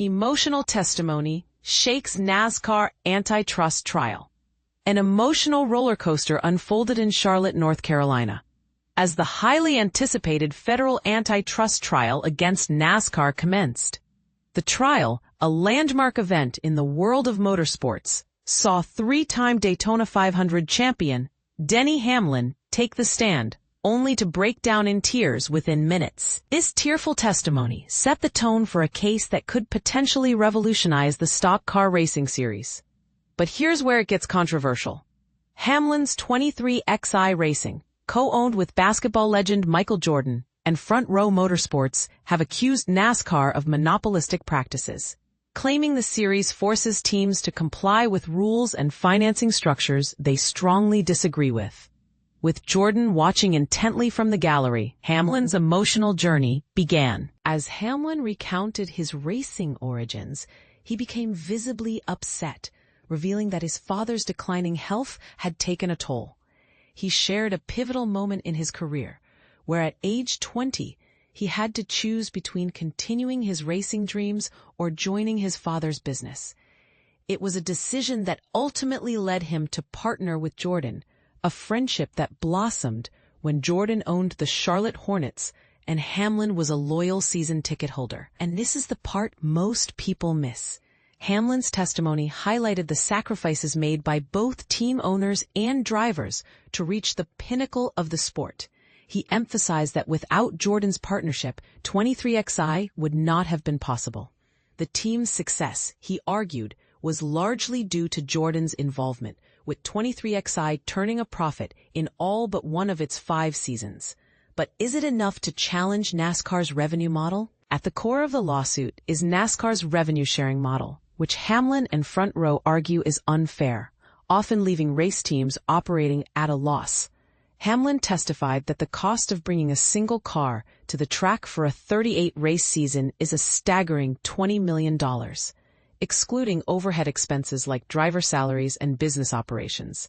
Emotional testimony shakes NASCAR antitrust trial. An emotional roller coaster unfolded in Charlotte, North Carolina, as the highly anticipated federal antitrust trial against NASCAR commenced. The trial, a landmark event in the world of motorsports, saw three-time Daytona 500 champion Denny Hamlin take the stand, only to break down in tears within minutes. This tearful testimony set the tone for a case that could potentially revolutionize the stock car racing series. But here's where it gets controversial. Hamlin's 23XI Racing, co-owned with basketball legend Michael Jordan, and Front Row Motorsports have accused NASCAR of monopolistic practices, claiming the series forces teams to comply with rules and financing structures they strongly disagree with. With Jordan watching intently from the gallery, Hamlin's emotional journey began. As Hamlin recounted his racing origins, he became visibly upset, revealing that his father's declining health had taken a toll. He shared a pivotal moment in his career, where at age 20, he had to choose between continuing his racing dreams or joining his father's business. It was a decision that ultimately led him to partner with Jordan, a friendship that blossomed when Jordan owned the Charlotte Hornets and Hamlin was a loyal season ticket holder. And this is the part most people miss. Hamlin's testimony highlighted the sacrifices made by both team owners and drivers to reach the pinnacle of the sport. He emphasized that without Jordan's partnership, 23XI would not have been possible. The team's success, he argued, was largely due to Jordan's involvement, with 23XI turning a profit in all but one of its 5 seasons. But is it enough to challenge NASCAR's revenue model? At the core of the lawsuit is NASCAR's revenue-sharing model, which Hamlin and Front Row argue is unfair, often leaving race teams operating at a loss. Hamlin testified that the cost of bringing a single car to the track for a 38-race season is a staggering $20 million, excluding overhead expenses like driver salaries and business operations.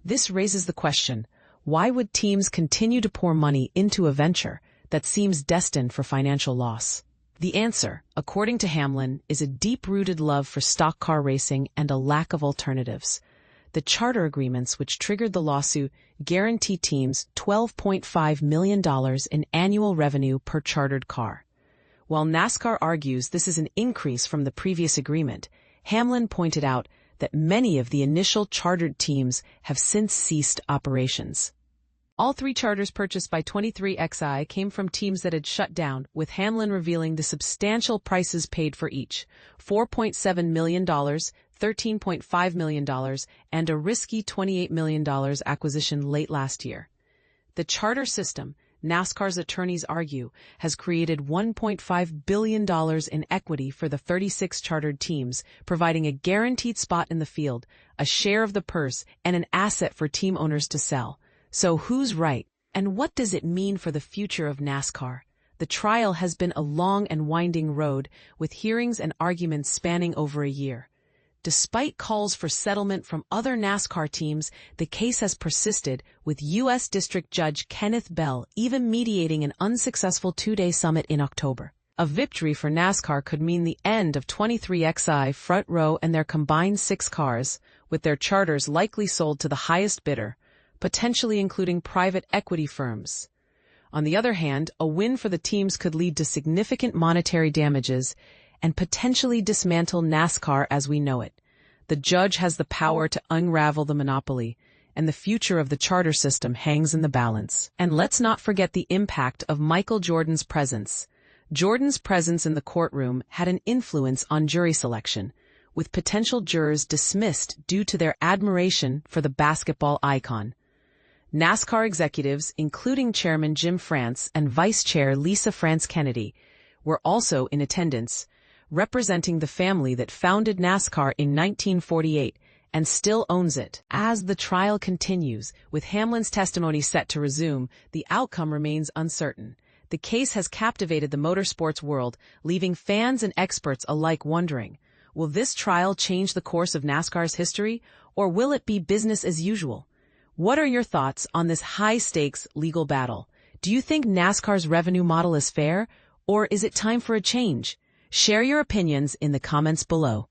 This raises the question, why would teams continue to pour money into a venture that seems destined for financial loss? The answer, according to Hamlin, is a deep-rooted love for stock car racing and a lack of alternatives. The charter agreements which triggered the lawsuit guarantee teams $12.5 million in annual revenue per chartered car. While NASCAR argues this is an increase from the previous agreement, Hamlin pointed out that many of the initial chartered teams have since ceased operations. All 3 charters purchased by 23XI came from teams that had shut down, with Hamlin revealing the substantial prices paid for each: $4.7 million, $13.5 million, and a risky $28 million acquisition late last year. The charter system, NASCAR's attorneys argue, has created $1.5 billion in equity for the 36 chartered teams, providing a guaranteed spot in the field, a share of the purse, and an asset for team owners to sell. So who's right? And what does it mean for the future of NASCAR? The trial has been a long and winding road, with hearings and arguments spanning over a year. Despite calls for settlement from other NASCAR teams, the case has persisted, with U.S. District Judge Kenneth Bell even mediating an unsuccessful 2-day summit in October. A victory for NASCAR could mean the end of 23XI, Front Row, and their combined 6 cars, with their charters likely sold to the highest bidder, potentially including private equity firms. On the other hand, a win for the teams could lead to significant monetary damages and potentially dismantle NASCAR as we know it. The judge has the power to unravel the monopoly, and the future of the charter system hangs in the balance. And let's not forget the impact of Michael Jordan's presence. Jordan's presence in the courtroom had an influence on jury selection, with potential jurors dismissed due to their admiration for the basketball icon. NASCAR executives, including Chairman Jim France and Vice Chair Lisa France Kennedy, were also in attendance, representing the family that founded NASCAR in 1948 and still owns it. As the trial continues, with Hamlin's testimony set to resume, the outcome remains uncertain. The case has captivated the motorsports world, leaving fans and experts alike wondering, will this trial change the course of NASCAR's history, or will it be business as usual? What are your thoughts on this high-stakes legal battle? Do you think NASCAR's revenue model is fair, or is it time for a change? Share your opinions in the comments below.